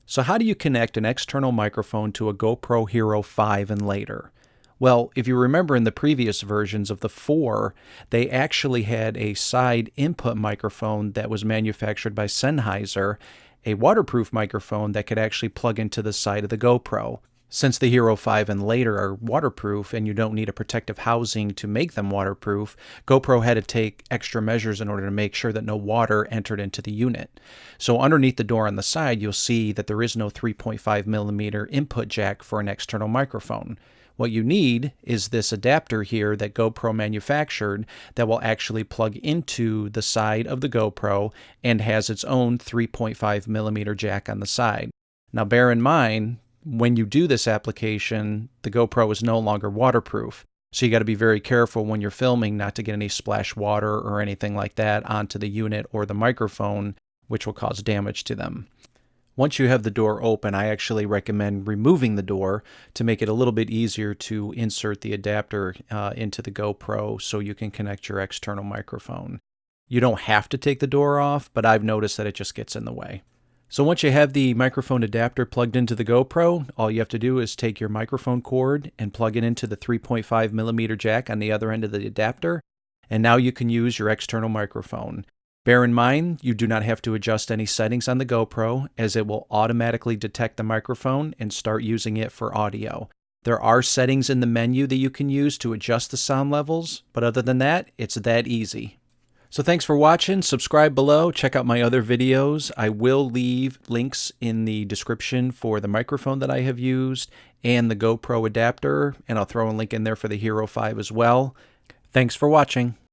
So how do you connect an external microphone to a GoPro Hero 5 and later? Well, if you remember in the previous versions of the 4, they actually had a side input microphone that was manufactured by Sennheiser, a waterproof microphone that could actually plug into the side of the GoPro. Since the Hero 5 and later are waterproof and you don't need a protective housing to make them waterproof, GoPro had to take extra measures in order to make sure that no water entered into the unit. So underneath the door on the side, you'll see that there is no 3.5 millimeter input jack for an external microphone. What you need is this adapter here that GoPro manufactured that will actually plug into the side of the GoPro and has its own 3.5 millimeter jack on the side. Now bear in mind, when you do this application, the GoPro is no longer waterproof. So you got to be very careful when you're filming not to get any splash water or anything like that onto the unit or the microphone, which will cause damage to them. Once you have the door open, I actually recommend removing the door to make it a little bit easier to insert the adapter into the GoPro so you can connect your external microphone. You don't have to take the door off, but I've noticed that it just gets in the way. So once you have the microphone adapter plugged into the GoPro, all you have to do is take your microphone cord and plug it into the 3.5 millimeter jack on the other end of the adapter, and now you can use your external microphone. Bear in mind, you do not have to adjust any settings on the GoPro, as it will automatically detect the microphone and start using it for audio. There are settings in the menu that you can use to adjust the sound levels, but other than that, it's that easy. So thanks for watching. Subscribe below. Check out my other videos. I will leave links in the description for the microphone that I have used and the GoPro adapter, and I'll throw a link in there for the Hero 5 as well. Thanks for watching.